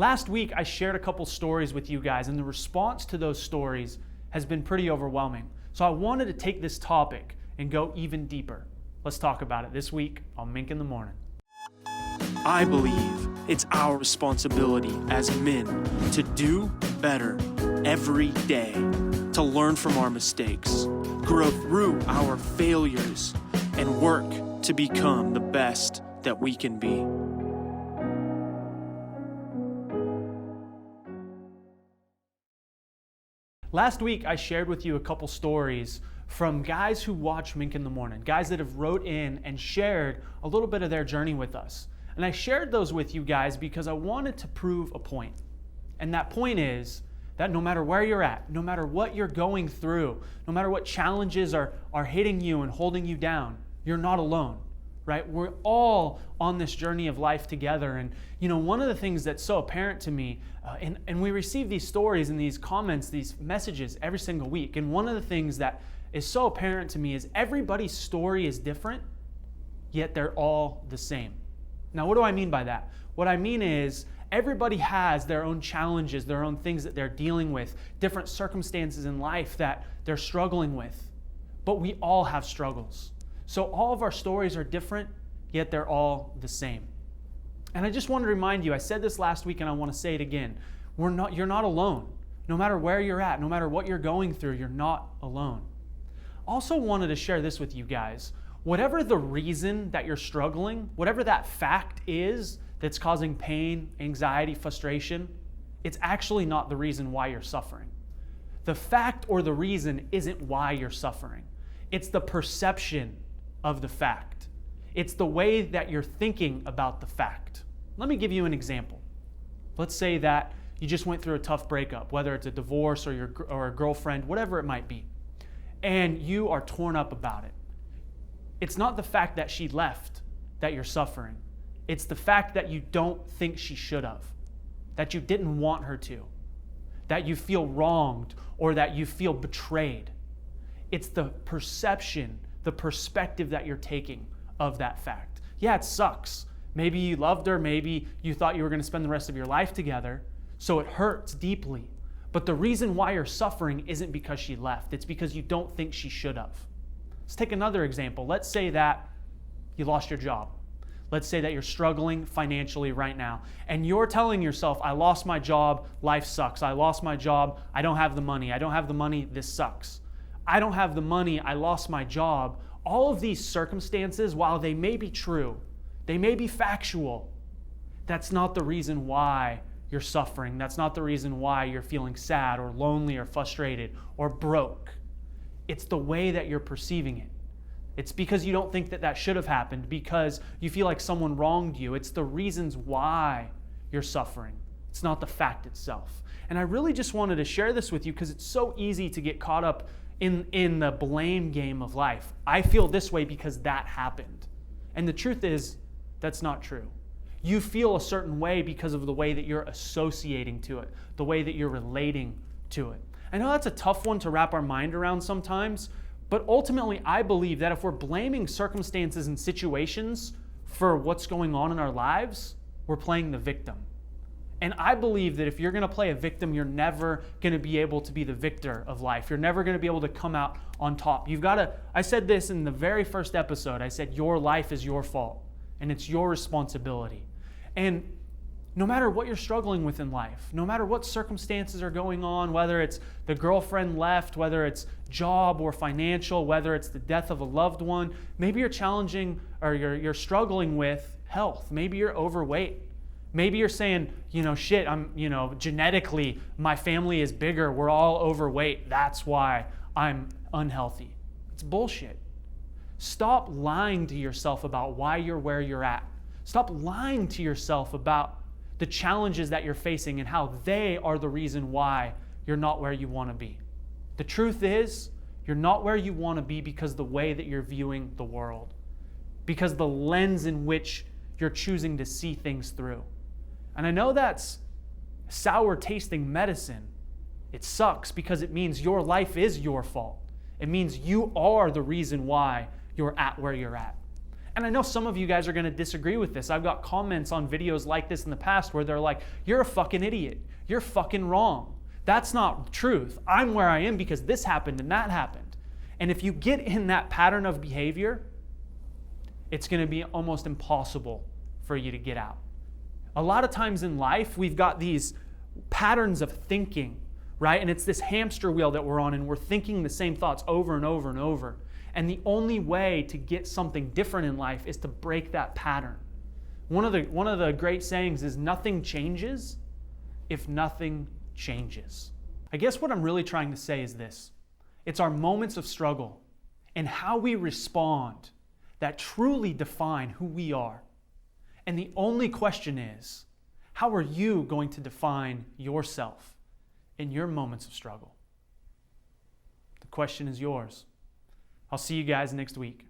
Last week, I shared a couple stories with you guys, and the response to those stories has been pretty overwhelming. So I wanted to take this topic and go even deeper. Let's talk about it this week on Mink in the Morning. I believe it's our responsibility as men to do better every day, to learn from our mistakes, grow through our failures, and work to become the best that we can be. Last week, I shared with you a couple stories from guys who watch Mink in the Morning, guys that have wrote in and shared a little bit of their journey with us. And I shared those with you guys because I wanted to prove a point. And that point is that no matter where you're at, no matter what you're going through, no matter what challenges are hitting you and holding you down, you're not alone, right? We're all on this journey of life together. And one of the things that's so apparent to me, and we receive these stories and these comments, these messages every single week. And one of the things that is so apparent to me is everybody's story is different, yet they're all the same. Now, what do I mean by that? What I mean is everybody has their own challenges, their own things that they're dealing with, different circumstances in life that they're struggling with. But we all have struggles. So all of our stories are different, yet they're all the same. And I just want to remind you, I said this last week and I want to say it again. You're not alone. No matter where you're at, no matter what you're going through, you're not alone. Also wanted to share this with you guys. Whatever the reason that you're struggling, whatever that fact is that's causing pain, anxiety, frustration, it's actually not the reason why you're suffering. The fact or the reason isn't why you're suffering. It's the perception of the fact. It's the way that you're thinking about the fact. Let me give you an example. Let's say that you just went through a tough breakup, whether it's a divorce or a girlfriend, whatever it might be, and you are torn up about it. It's not the fact that she left that you're suffering. It's the fact that you don't think she should have, that you didn't want her to, that you feel wronged or that you feel betrayed. It's the perception, the perspective that you're taking of that fact. Yeah, it sucks. Maybe you loved her, maybe you thought you were going to spend the rest of your life together, so it hurts deeply. But the reason why you're suffering isn't because she left. It's because you don't think she should have. Let's take another example. Let's say that you lost your job. Let's say that you're struggling financially right now, and you're telling yourself, I lost my job, life sucks. I lost my job, I don't have the money. I don't have the money, this sucks. I don't have the money, I lost my job. All of these circumstances, while they may be true, they may be factual, that's not the reason why you're suffering. That's not the reason why you're feeling sad or lonely or frustrated or broke. It's the way that you're perceiving it. It's because you don't think that that should have happened, because you feel like someone wronged you. It's the reasons why you're suffering. It's not the fact itself. And I really just wanted to share this with you because it's so easy to get caught up in the blame game of life. I feel this way because that happened. And the truth is, that's not true. You feel a certain way because of the way that you're associating to it, the way that you're relating to it. I know that's a tough one to wrap our mind around sometimes, but ultimately I believe that if we're blaming circumstances and situations for what's going on in our lives, we're playing the victim. And I believe that if you're going to play a victim, you're never going to be able to be the victor of life. You're never going to be able to come out on top. I said this in the very first episode. I said, your life is your fault and it's your responsibility. And no matter what you're struggling with in life, no matter what circumstances are going on, whether it's the girlfriend left, whether it's job or financial, whether it's the death of a loved one, maybe you're challenging or you're struggling with health. Maybe you're overweight. Maybe you're saying, genetically, my family is bigger. We're all overweight. That's why I'm unhealthy. It's bullshit. Stop lying to yourself about why you're where you're at. Stop lying to yourself about the challenges that you're facing and how they are the reason why you're not where you want to be. The truth is, you're not where you want to be because the way that you're viewing the world, because the lens in which you're choosing to see things through. And I know that's sour tasting medicine. It sucks because it means your life is your fault. It means you are the reason why you're at where you're at. And I know some of you guys are going to disagree with this. I've got comments on videos like this in the past where they're like, you're a fucking idiot. You're fucking wrong. That's not truth. I'm where I am because this happened and that happened. And if you get in that pattern of behavior, it's going to be almost impossible for you to get out. A lot of times in life, we've got these patterns of thinking, right? And it's this hamster wheel that we're on, and we're thinking the same thoughts over and over and over. And the only way to get something different in life is to break that pattern. One of the great sayings is nothing changes if nothing changes. I guess what I'm really trying to say is this. It's our moments of struggle and how we respond that truly define who we are. And the only question is, how are you going to define yourself in your moments of struggle? The question is yours. I'll see you guys next week.